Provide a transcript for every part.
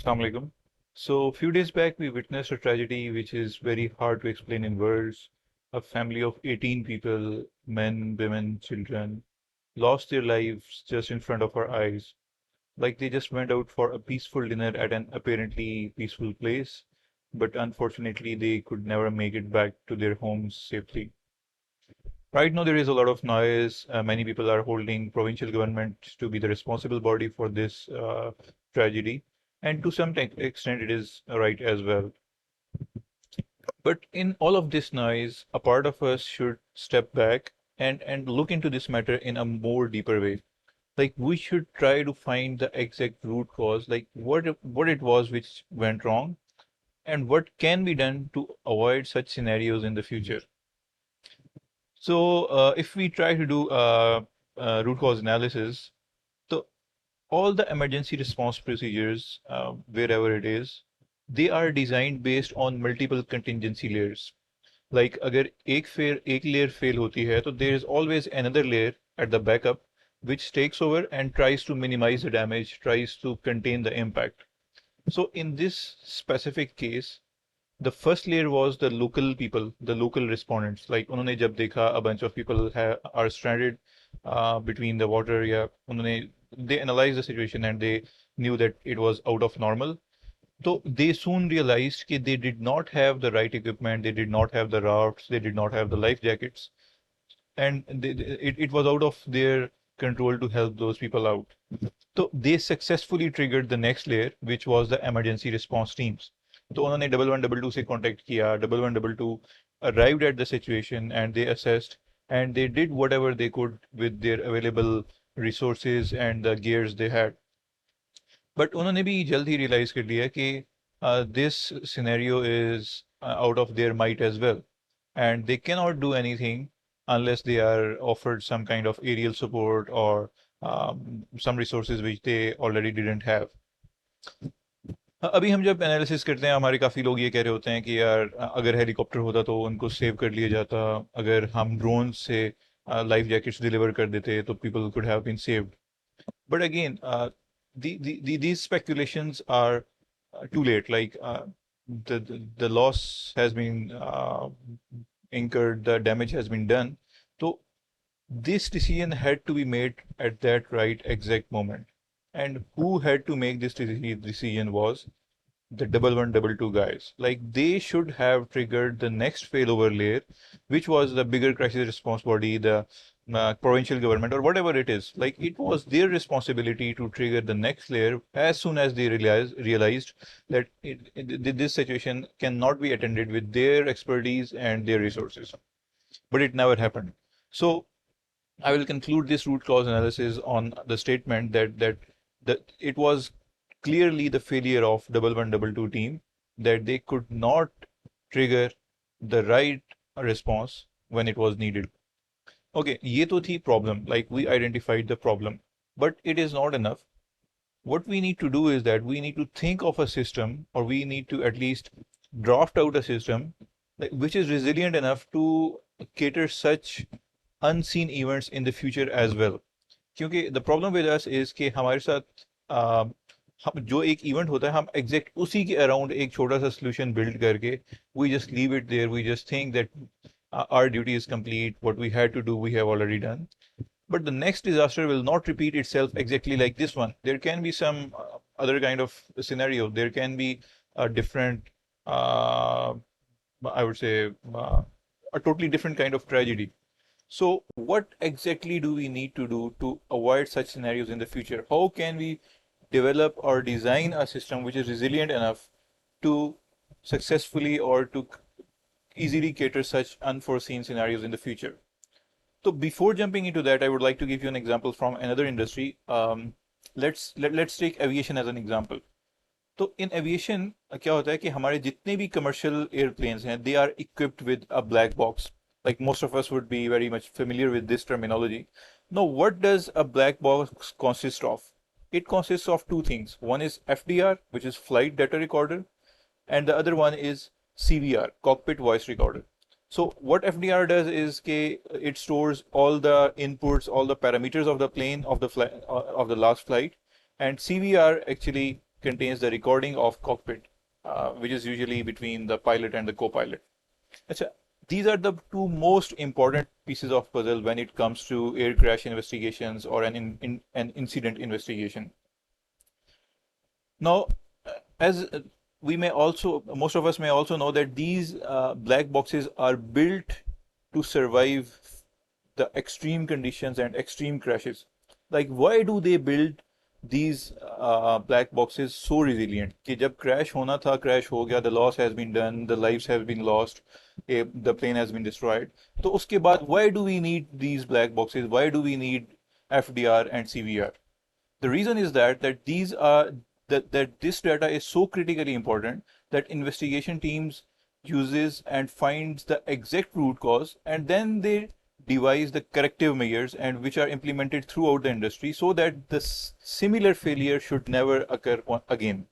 Assalamu alaikum. So, a few days back, we witnessed a tragedy which is very hard to explain in words. A family of 18 people, men, women, children, lost their lives just in front of our eyes. Like they just went out for a peaceful dinner at an apparently peaceful place, but unfortunately, they could never make it back to their homes safely. Right now, there is a lot of noise. Many people are holding provincial government to be the responsible body for this tragedy, and to some extent, it is right as well. But in all of this noise, a part of us should step back and look into this matter in a more deeper way. Like we should try to find the exact root cause, like what it was which went wrong, and what can be done to avoid such scenarios in the future. So, if we try to do root cause analysis, so all the emergency response procedures, wherever it is, they are designed based on multiple contingency layers. Like अगर एक layer fail होती है, तो there is always another layer at the backup which takes over and tries to minimize the damage, tries to contain the impact. So in this specific case, the first layer was the local people, the local respondents. Like उन्होंने जब देखा a bunch of people are stranded between the water, yeah, they analyzed the situation and they knew that it was out of normal. So they soon realized that they did not have the right equipment, they did not have the rafts, they did not have the life jackets, and it was out of their control to help those people out. So they successfully triggered the next layer, which was the emergency response teams. तो उन्होंने 1112 से contact किया, 1112 arrived at the situation and they assessed and they did whatever they could with their available resources and the gears they had. But उन्होंने भी जल्द ही realize कर लिया कि this scenario is out of their might as well, and they cannot do anything unless they are offered some kind of aerial support or some resources which they already didn't have. अभी हम जब analysis करते हैं हमारे काफ़ी लोग ये कह रहे होते हैं कि यार अगर हेलीकॉप्टर होता तो उनको सेव कर लिया जाता, अगर हम ड्रोन से लाइफ जैकेट्स डिलीवर कर देते तो people could have been saved. But again, these speculations are too late. Like the loss has been incurred, the damage has been done. So this decision had to be made at that right exact moment. And who had to make this decision was the 1112 guys. Like they should have triggered the next failover layer, which was the bigger crisis response body, the provincial government or whatever it is. Like it was their responsibility to trigger the next layer as soon as they realized that this situation cannot be attended with their expertise and their resources. But it never happened. So I will conclude this root cause analysis on the statement that it was clearly the failure of 1112 team that they could not trigger the right response when it was needed. Okay, ये तो थी problem, like we identified the problem, but it is not enough. What we need to do is that we need to think of a system, or we need to at least draft out a system which is resilient enough to cater such unseen events in the future as well. क्योंकि the problem with us is कि हमारे साथ हम जो एक event होता है हम एग्जैक्ट उसी के अराउंड एक छोटा सा सोल्यूशन बिल्ड करके we just leave it there, we just think that our duty is complete, what we had to do we have already done. But the next disaster will not repeat itself exactly like this one. There can be some other kind of scenario, there can be a different I would say a totally different kind of tragedy. So what exactly do we need to do to avoid such scenarios in the future? How can we develop or design a system which is resilient enough to successfully or to easily cater such unforeseen scenarios in the future? So before jumping into that, I would like to give you an example from another industry. Let's take aviation as an example. तो in aviation क्या होता है कि हमारे जितने भी commercial airplanes हैं, they are equipped with a black box. Like most of us would be very much familiar with this terminology. Now, what does a black box consist of? It consists of two things. One is FDR, which is flight data recorder, and the other one is CVR, cockpit voice recorder. So what FDR does is it stores all the inputs, all the parameters of the plane of the last flight, and CVR actually contains the recording of cockpit, which is usually between the pilot and the co-pilot. Achha, these are the two most important pieces of puzzle when it comes to air crash investigations or an incident investigation. Now, as we may also, most of us may also know that these black boxes are built to survive the extreme conditions and extreme crashes. Like, why do they build these black boxes so resilient? कि जब crash होना था, crash हो गया, the loss has been done, the lives have been lost, the plane has been destroyed. तो उसके बाद, why do we need these black boxes? Why do we need FDR and CVR? The reason is that this data is so critically important that investigation teams uses and finds the exact root cause, and then they devise the corrective measures and which are implemented throughout the industry so that the similar failure should never occur again.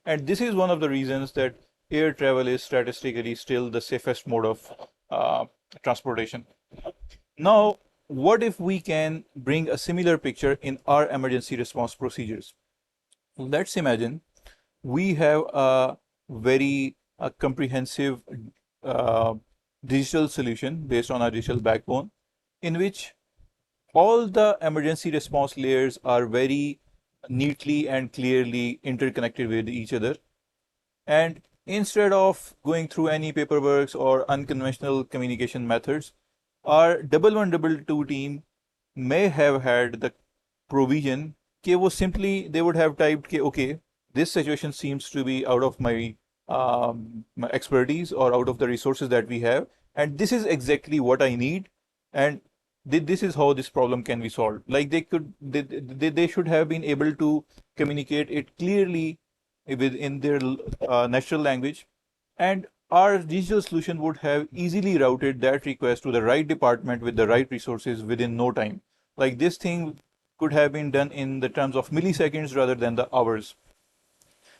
And this is one of the reasons that air travel is statistically still the safest mode of transportation. Now, what if we can bring a similar picture in our emergency response procedures? Let's imagine we have a very comprehensive uh, digital solution based on our digital backbone, in which all the emergency response layers are very neatly and clearly interconnected with each other. And instead of going through any paperwork or unconventional communication methods, our 1122 team may have had the provision कि वो simply they would have typed कि okay, this situation seems to be out of my expertise or out of the resources that we have, and this is exactly what I need, and this is how this problem can be solved. Like they should have been able to communicate it clearly within their natural language, and our digital solution would have easily routed that request to the right department with the right resources within no time. Like this thing could have been done in the terms of milliseconds rather than the hours.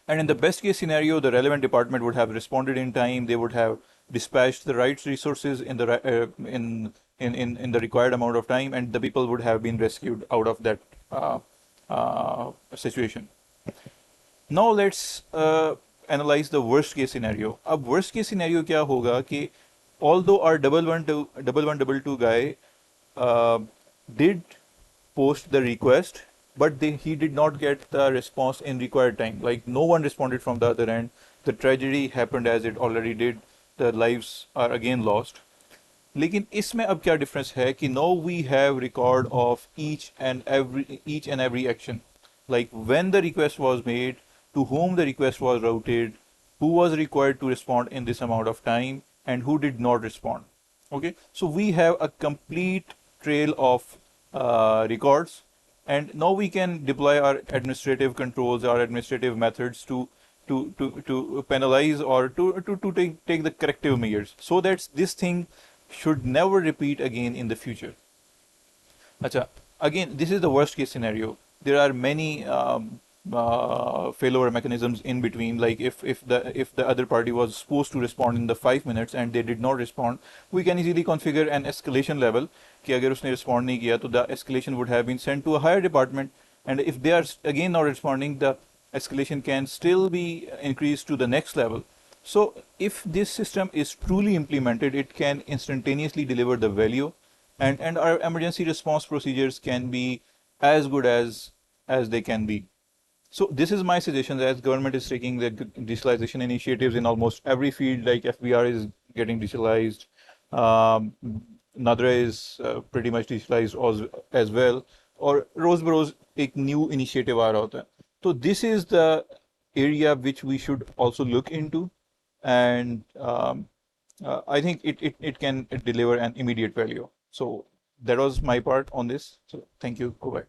And in the best case scenario, the relevant department would have responded in time. They would have dispatched the right resources in the in the required amount of time, and the people would have been rescued out of that situation. Now let's analyze the worst case scenario. अब worst case scenario क्या होगा कि although our 1112 guy did post the request, but he did not get the response in required time. Like no one responded from the other end. The tragedy happened as it already did. The lives are again lost. लेकिन इसमें अब क्या difference है कि now we have record of each and every action, like when the request was made, to whom the request was routed, who was required to respond in this amount of time, and who did not respond. Okay, so we have a complete trail of records, and now we can deploy our administrative controls, our administrative methods to penalize or to take the corrective measures so that this thing should never repeat again in the future. Acha, again, this is the worst case scenario. There are many failover mechanisms in between. Like if the other party was supposed to respond in the 5 minutes and they did not respond, we can easily configure an escalation level. कि अगर उसने respond नहीं किया, तो the escalation would have been sent to a higher department. And if they are again not responding, the escalation can still be increased to the next level. So if this system is truly implemented, it can instantaneously deliver the value, and our emergency response procedures can be as good as they can be. So this is my suggestion, as government is taking the digitalization initiatives in almost every field. Like FBR is getting digitalized, Nadra is pretty much digitalized as well, और रोज बरोज एक new initiative आ रहा होता है. So this is the area which we should also look into, and I think it can deliver an immediate value. So that was my part on this. So thank you. Bye bye.